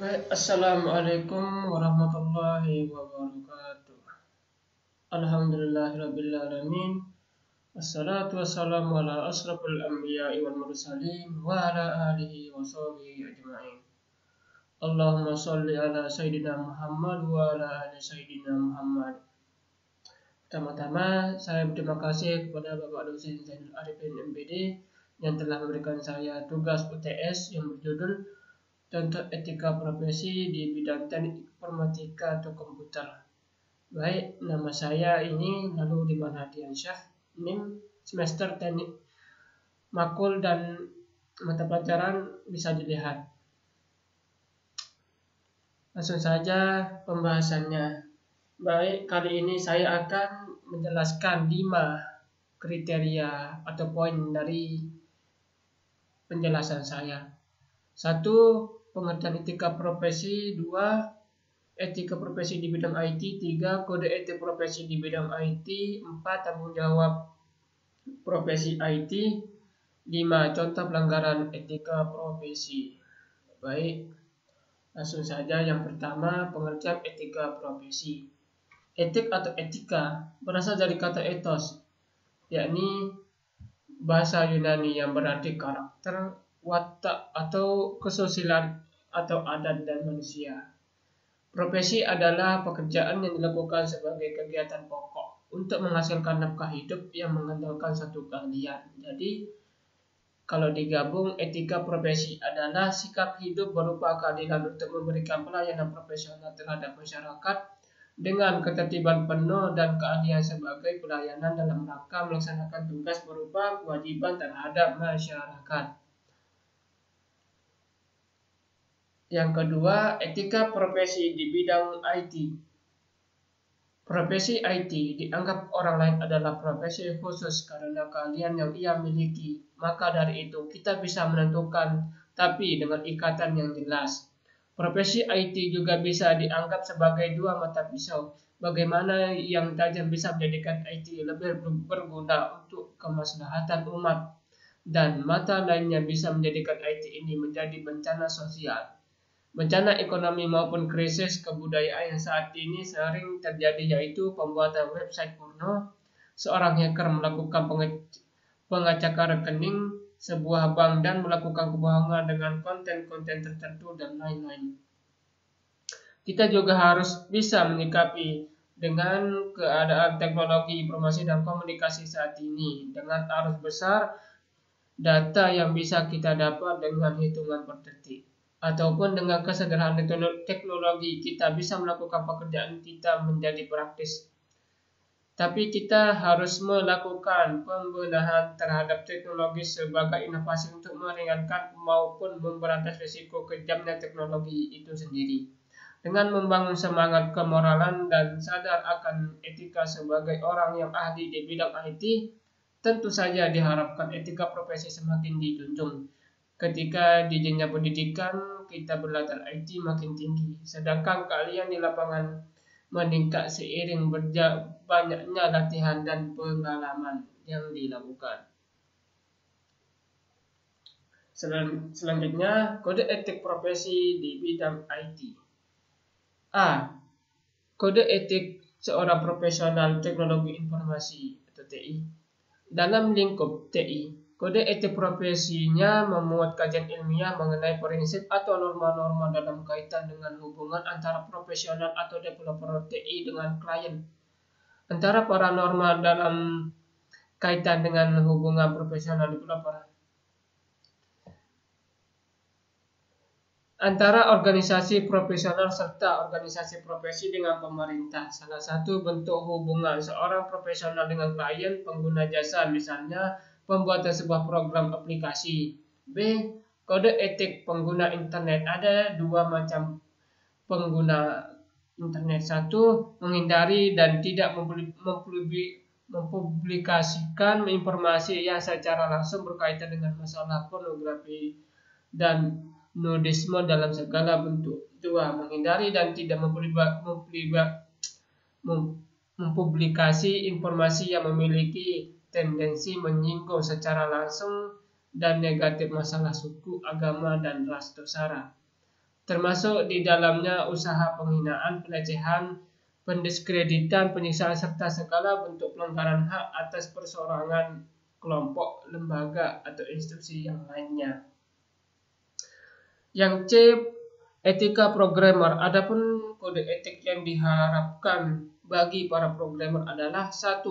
Baik, Assalamualaikum warahmatullahi wabarakatuh. Alhamdulillahirrabbilalamin. Assalatu wassalamu ala asrafil anbiya'i wal mursalin wa ala alihi wa sahbihi ajma'in. Allahumma salli ala Sayyidina Muhammad wa ala ali Sayyidina Muhammad. Pertama-tama, saya berterima kasih kepada Bapak dosen Zainul Arifin MPD yang telah memberikan saya tugas UTS yang berjudul tentang etika profesi di bidang teknik informatika atau komputer. Baik, nama saya ini lalu Diman Hadiansyah, NIM semester teknik makul dan mata pelajaran bisa dilihat. Langsung saja pembahasannya. Baik, kali ini saya akan menjelaskan 5 kriteria atau poin dari penjelasan saya. 1. Pengertian etika profesi. 2. Etika profesi di bidang IT. 3. Kode etik profesi di bidang IT. 4. Tanggung jawab profesi IT. 5. Contoh pelanggaran etika profesi. Baik, langsung saja yang pertama, pengertian etika profesi. Etik atau etika berasal dari kata ethos, yakni bahasa Yunani yang berarti karakter, watak atau kesusilaan atau adat dan manusia. Profesi adalah pekerjaan yang dilakukan sebagai kegiatan pokok untuk menghasilkan nafkah hidup yang mengandalkan satu keahlian. Jadi, kalau digabung, etika profesi adalah sikap hidup berupa keadilan untuk memberikan pelayanan profesional terhadap masyarakat dengan ketertiban penuh dan keahlian sebagai pelayanan dalam rangka melaksanakan tugas berupa kewajiban terhadap masyarakat. Yang kedua, etika profesi di bidang IT. Profesi IT dianggap orang lain adalah profesi khusus karena keahlian yang ia miliki. Maka dari itu kita bisa menentukan, tapi dengan ikatan yang jelas. Profesi IT juga bisa dianggap sebagai dua mata pisau. Bagaimana yang tajam bisa menjadikan IT lebih berguna untuk kemaslahatan umat, dan mata lainnya bisa menjadikan IT ini menjadi bencana sosial, bencana ekonomi maupun krisis kebudayaan yang saat ini sering terjadi, yaitu pembuatan website porno, seorang hacker melakukan pengacakan rekening sebuah bank dan melakukan kebohongan dengan konten-konten tertentu dan lain-lain. Kita juga harus bisa menyikapi dengan keadaan teknologi informasi dan komunikasi saat ini dengan arus besar data yang bisa kita dapat dengan hitungan per detik. Ataupun dengan kesederhanaan teknologi kita bisa melakukan pekerjaan kita menjadi praktis. Tapi kita harus melakukan pembenahan terhadap teknologi sebagai inovasi untuk meringankan maupun memberantas risiko kejamnya teknologi itu sendiri. Dengan membangun semangat kemoralan dan sadar akan etika sebagai orang yang ahli di bidang IT, tentu saja diharapkan etika profesi semakin dijunjung. Ketika di jenjang pendidikan kita berlatar IT makin tinggi, sedangkan keahlian di lapangan meningkat seiring banyaknya latihan dan pengalaman yang dilakukan. Selanjutnya, kode etik profesi di bidang IT. A. Kode etik seorang profesional teknologi informasi atau TI. Dalam lingkup TI, kode etik profesinya memuat kajian ilmiah mengenai prinsip atau norma-norma dalam kaitan dengan hubungan antara profesional atau developer TI dengan klien. Antara para norma dalam kaitan dengan hubungan profesional developer. Antara organisasi profesional serta organisasi profesi dengan pemerintah. Salah satu bentuk hubungan seorang profesional dengan klien pengguna jasa, misalnya pembuatan sebuah program aplikasi. B. Kode etik pengguna internet. Ada dua macam pengguna internet. 1. Menghindari dan tidak mempublikasikan informasi yang secara langsung berkaitan dengan masalah pornografi dan nudisme dalam segala bentuk. 2. Menghindari dan tidak mempublikasi informasi yang memiliki tendensi menyinggung secara langsung dan negatif masalah suku, agama, dan ras atau sara. termasuk di dalamnya usaha penghinaan, pelecehan, pendiskreditan, penyiksaan, serta segala bentuk pelanggaran hak atas perseorangan, kelompok, lembaga, atau institusi yang lainnya. Yang C, etika programmer. Adapun kode etik yang diharapkan bagi para programmer adalah: 1.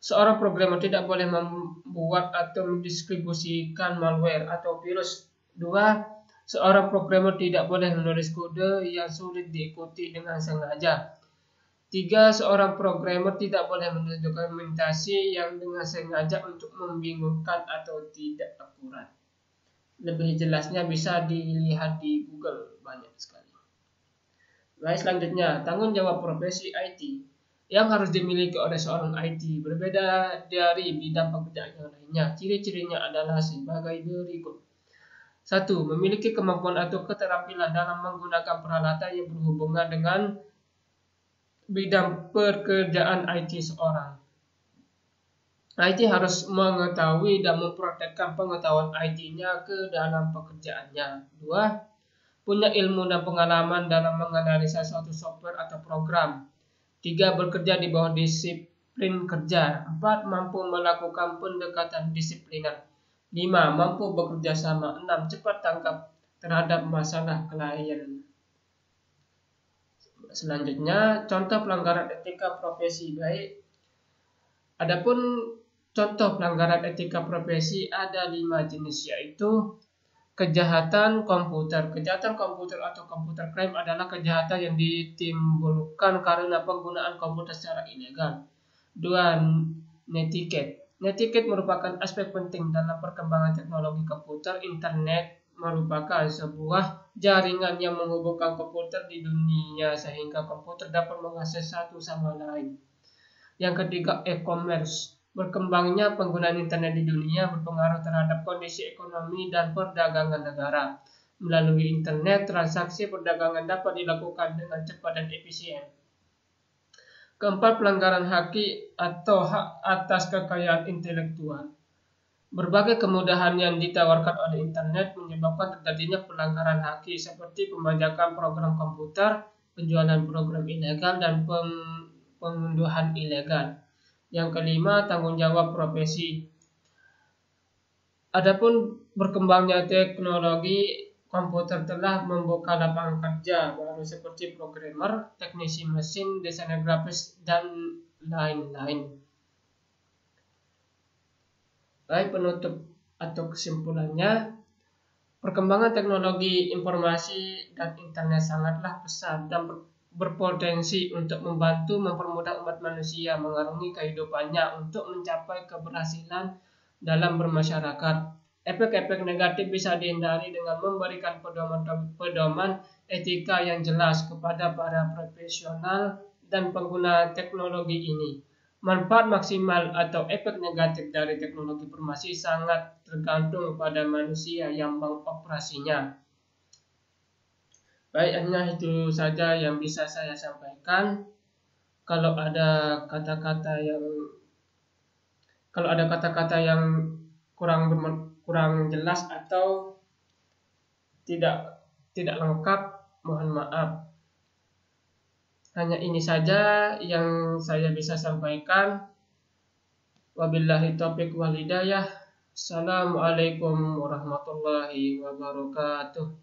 Seorang programmer tidak boleh membuat atau mendistribusikan malware atau virus. 2. Seorang programmer tidak boleh menulis kode yang sulit diikuti dengan sengaja. 3. Seorang programmer tidak boleh menulis dokumentasi yang dengan sengaja untuk membingungkan atau tidak akurat. Lebih jelasnya bisa dilihat di Google, banyak sekali. Baik, selanjutnya, tanggung jawab profesi IT yang harus dimiliki oleh seorang IT berbeda dari bidang pekerjaan yang lainnya. Ciri-cirinya adalah sebagai berikut. 1. Memiliki kemampuan atau keterampilan dalam menggunakan peralatan yang berhubungan dengan bidang pekerjaan IT seorang. IT harus mengetahui dan mempraktekkan pengetahuan IT-nya ke dalam pekerjaannya. 2. Punya ilmu dan pengalaman dalam menganalisa suatu software atau program. 3. Bekerja di bawah disiplin kerja. 4. Mampu melakukan pendekatan disipliner. 5. Mampu bekerja sama. 6. Cepat tanggap terhadap masalah klien. Selanjutnya, contoh pelanggaran etika profesi. Baik, adapun contoh pelanggaran etika profesi ada 5 jenis, yaitu kejahatan komputer. Kejahatan komputer atau computer crime adalah kejahatan yang ditimbulkan karena penggunaan komputer secara ilegal. 2. Netiquette. Netiquette merupakan aspek penting dalam perkembangan teknologi komputer. Internet merupakan sebuah jaringan yang menghubungkan komputer di dunia sehingga komputer dapat mengakses satu sama lain. Yang ketiga, e-commerce. Berkembangnya penggunaan internet di dunia berpengaruh terhadap kondisi ekonomi dan perdagangan negara. Melalui internet, transaksi perdagangan dapat dilakukan dengan cepat dan efisien. Keempat, pelanggaran hak atau hak atas kekayaan intelektual. Berbagai kemudahan yang ditawarkan oleh internet menyebabkan terjadinya pelanggaran hak seperti pembajakan program komputer, penjualan program ilegal, dan pengunduhan ilegal. Yang kelima, tanggung jawab profesi. Adapun berkembangnya teknologi komputer telah membuka lapangan kerja baru seperti programmer, teknisi mesin, desainer grafis, dan lain-lain. Baik, penutup atau kesimpulannya, perkembangan teknologi informasi dan internet sangatlah pesat dan berpotensi untuk membantu mempermudah umat manusia mengarungi kehidupannya untuk mencapai keberhasilan dalam bermasyarakat. Efek-efek negatif bisa dihindari dengan memberikan pedoman etika yang jelas kepada para profesional dan pengguna teknologi ini. Manfaat maksimal atau efek negatif dari teknologi informasi sangat tergantung pada manusia yang mengoperasinya. Baik, hanya itu saja yang bisa saya sampaikan. Kalau ada kata-kata yang kurang jelas atau tidak lengkap, mohon maaf. Hanya ini saja yang saya bisa sampaikan. Wabillahi taufiq wal hidayah. Assalamualaikum warahmatullahi wabarakatuh.